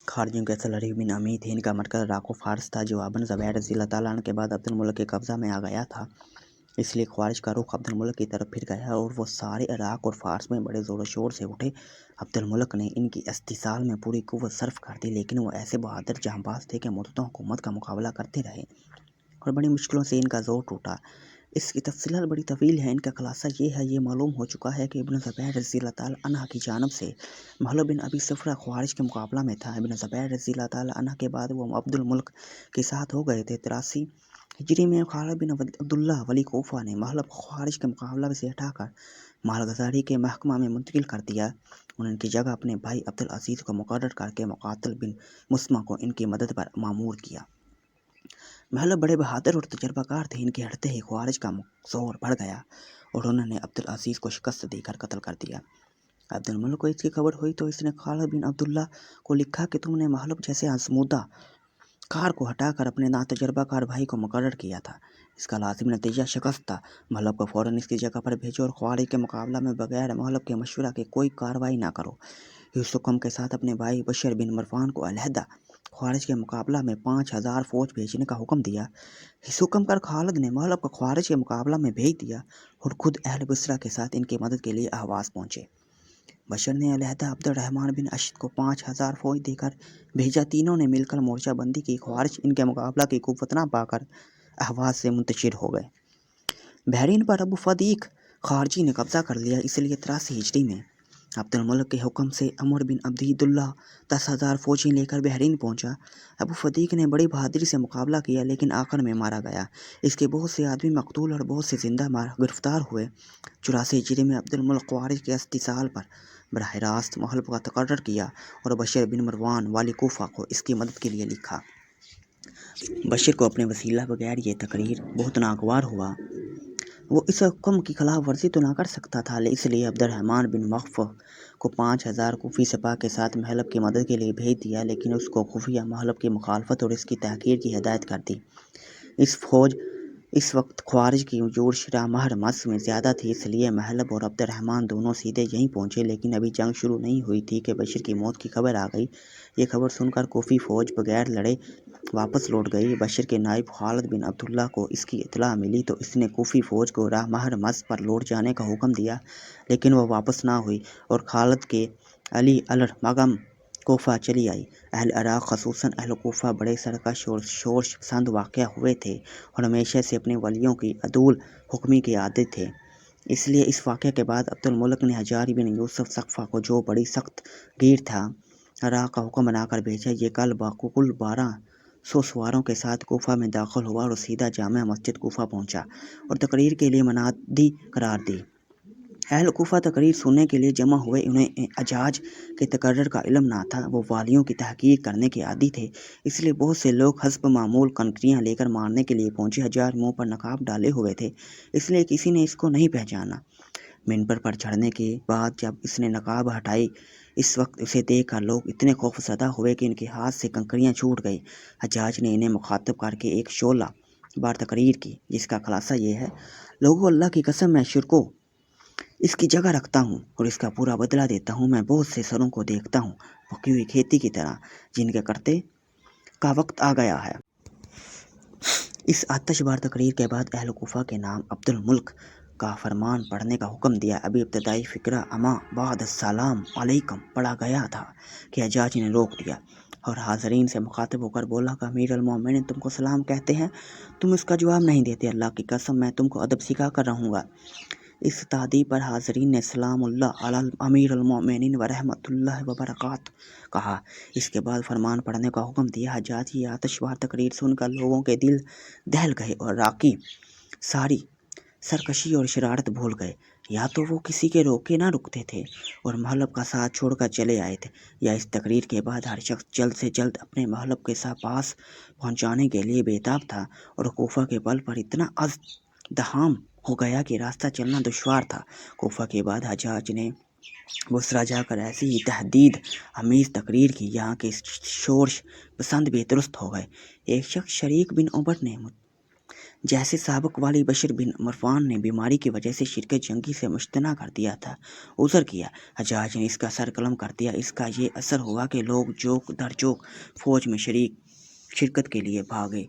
खारजियों के सलरी बिन अमी थे। इनका मरकज़ इराक़ व फ़ारस था, जो अबन ज़ुबैर रज़ियल्लाहु ताला अन्हु के बाद अब्दुल मुल्क के कब्ज़ा में आ गया था। इसलिए ख्वारिज का रुख अब्दुल मुल्क की तरफ फिर गया और वो सारे इराक़ और फ़ारस में बड़े ज़ोर शोर से उठे। अब्दुल मुल्क ने इनकी इस्तिसाल में पूरी कुव्वत सर्फ कर दी, लेकिन वो ऐसे बहादुर जहाँबाज थे कि मुद्दतों हुकूमत का मुकाबला करते रहे और बड़ी मुश्किलों से इनका ज़ोर टूटा। इसकी तफ़सीलात बड़ी तवील है। इनका खुलासा ये मालूम हो चुका है कि इब्न ज़ुबैर रज़ियल्लाहु ताला अन्हु की जानब से महल बिन अबी सुफ़रा ख्वारिज के मुकाबला में था। इब्न ज़ुबैर रज़ियल्लाहु ताला अन्हु के बाद वो अब्दुल मुल्क के साथ हो गए थे। 83 हिजरी में खालिद बिन अब्दुल्ला वली कोफ़ा ने महल ख्वारिज के मुकाबला से हटाकर मालगज़ारी के महकमा में मुंतकिल कर दिया और इनकी जगह अपने भाई अब्दुल अज़ीज़ को मुक़र्रर करके मुक़ातिल बिन मुस्मा को इनकी मदद पर मामूर किया। महल बड़े बहादुर और तजर्बाकार थे। इनके हटते ही ख्वारिज का ज़ोर बढ़ गया और उन्होंने अब्दुल अज़ीज़ को शिकस्त देकर कत्ल कर दिया। अब्दुल मुल्क को इसकी खबर हुई तो इसने खालिद बिन अब्दुल्ला को लिखा कि तुमने महलब जैसे आज़मूदा कार को हटाकर अपने नातजर्बाकार भाई को मुकर्रर किया था। इसका लाजिम नतीजा शिकस्त था। महलब को फ़ौरन इसकी जगह पर भेजो और ख्वारिज के मुकाबला में बगैर महलब के मशवरा के कोई कार्रवाई ना करो। इस हुक्म के साथ अपने भाई बशर बिन मरवान को अलहदा ख्वारिज के मुकाबला में 5000 फ़ौज भेजने का हुक्म दिया। इस हुक्म कर खालिद ने महलब को ख्वारिज के मुकाबला में भेज दिया और खुद अहल बसरा के साथ इनकी मदद के लिए अहवाज़ पहुँचे। बशर ने अलहदा अब्दुर्रहमान बिन अशद को 5000 फ़ौज देकर भेजा। तीनों ने मिलकर मोर्चाबंदी की। ख्वारिज इनके मुकाबला की कुव्वत ना पाकर अहवाज़ से मुंतशिर हो गए। बहरीन पर अबू फदीक खारजी ने कब्ज़ा कर लिया। इसलिए 83 हिजरी में अब्दुल मुल्क के हुक्म से अमर बिन अब्दुल्ला 10,000 फ़ौजी लेकर बहरीन पहुंचा। अबू फदीक ने बड़ी बहादुरी से मुकाबला किया, लेकिन आखिर में मारा गया। इसके बहुत से आदमी मकतूल और बहुत से जिंदा गिरफ्तार हुए। 84 हिजरी में अब्दुल मुल्क ख्वारिज के इस्तिसाल पर बराह रास्त महल का तकर्रर किया और बशर बिन मरवान वाली कोफ़ा को इसकी मदद के लिए लिखा। बशर को अपने वसीला बगैर ये तकरीर बहुत नागवार हुआ। वो इस हुक्म की खिलाफ वर्जी तो ना कर सकता था, इसलिए अब्दुर्रहमान बिन मख्फ को 5000 कुफी सिपाह के साथ महलब की मदद के लिए भेज दिया, लेकिन उसको खुफिया महलब की मुखालफत और इसकी तहकीर की हिदायत कर दी। इस वक्त ख्वारिज की जोर शरा महर मस में ज़्यादा थी, इसलिए महलब और अब्दुर्रहमान दोनों सीधे यहीं पहुँचे। लेकिन अभी जंग शुरू नहीं हुई थी कि बशर की मौत की खबर आ गई। ये खबर सुनकर कोफ़ी फ़ौज बगैर लड़े वापस लौट गई। बशर के नायब खालिद बिन अब्दुल्ला को इसकी इत्तला मिली तो इसने कोफ़ी फ़ौज को राह महर मस पर लौट जाने का हुक्म दिया, लेकिन वह वापस ना हुई और खालिद के अली अलर मगम कोफ़ा चली आई। अहल इराक़ ख़ुसूसन अहल कोफ़ा बड़े सरकश और शोर पसंद वाक़या हुए थे और हमेशा से अपने वलियों की अदूल हुक्मी के आदी थे। इसलिए इस वाक़े के बाद अब्दुल मुल्क ने हजारी बिन यूसुफ सक़फ़ा को, जो बड़ी सख्त गिर था, इराक़ का हुक्म बनाकर भेजा। ये कल कुल 1200 सवारों के साथ कोफ़ा में दाखिल हुआ और सीधा जामा मस्जिद कोफ़ा पहुँचा और तकरीर के लिए मनादी करार दी। अहल कोफ़ा तकरीर सुनने के लिए जमा हुए। उन्हें अजाज के तकर्रर का इल्म ना था। वो वालियों की तहकीर करने के आदी थे, इसलिए बहुत से लोग हस्ब मामूल कनकरियाँ लेकर मारने के लिए पहुँचे। हजाज मुँह पर नकाब डाले हुए थे, इसलिए किसी ने इसको नहीं पहचाना। मिंबर पर चढ़ने के बाद जब इसने नकाब हटाई, इस वक्त उसे देखकर लोग इतने खौफज़दा हुए कि इनके हाथ से कंकरियाँ छूट गई। हज्जाज ने इन्हें मुखातब करके एक 16 बार तकरीर की, जिसका खुलासा ये है: लोगों, अल्लाह की कसम, मैं शिरको इसकी जगह रखता हूँ और इसका पूरा बदला देता हूँ। मैं बहुत से सरों को देखता हूँ पकी हुई खेती की तरह, जिनके करते का वक्त आ गया है। इस आतशबार तकरीर के बाद अहल कोफ़ा के नाम अब्दुल मुल्क का फरमान पढ़ने का हुक्म दिया। अभी इब्तदाई फ़िक्रा अमा बाद अस्सलाम अलैकुम पढ़ा गया था कि हज्जाज ने रोक दिया और हाज़रीन से मुखातिब होकर बोला कि अमीर अल मोमिनीन तुमको सलाम कहते हैं, तुम इसका जवाब नहीं देते। अल्लाह की कसम, मैं तुमको अदब सिखा कर रहूँगा। इस तादी पर हाज़रीन ने सलामुल्लाह अलल अमीर अल मोमिनीन व रहमतुल्लाहि व बरकातुहू कहा। इसके बाद फरमान पढ़ने का हुक्म दिया। हज्जाज की आतशबार तकरीर सुनकर लोगों के दिल दहल गए और राकी सारी सरकशी और शरारत भूल गए। या तो वो किसी के रोके ना रुकते थे और महलब का साथ छोड़कर चले आए थे, या इस तकरीर के बाद हर शख्स जल्द से जल्द अपने महलब के साथ पास पहुंचाने के लिए बेताब था और कोफ़ा के बल पर इतना अज़दहाम हो गया कि रास्ता चलना दुश्वार था। कोफ़ा के बाद हज्जाज ने बसरा जाकर ऐसी ही तहदीद अमीज़ तकरीर की, यहाँ के शोर पसंद बेदुरुस्त हो गए। एक शख्स शरीक बिन उमर ने جیسے سابق والی بشر بن مروان نے بیماری کی وجہ سے شرکت جنگی سے مشتنا کر دیا تھا، عذر کیا۔ حجاج نے اس کا سر قلم کر دیا۔ اس کا یہ اثر ہوا کہ لوگ جوک در جوک فوج میں شرکت کے لیے بھاگے۔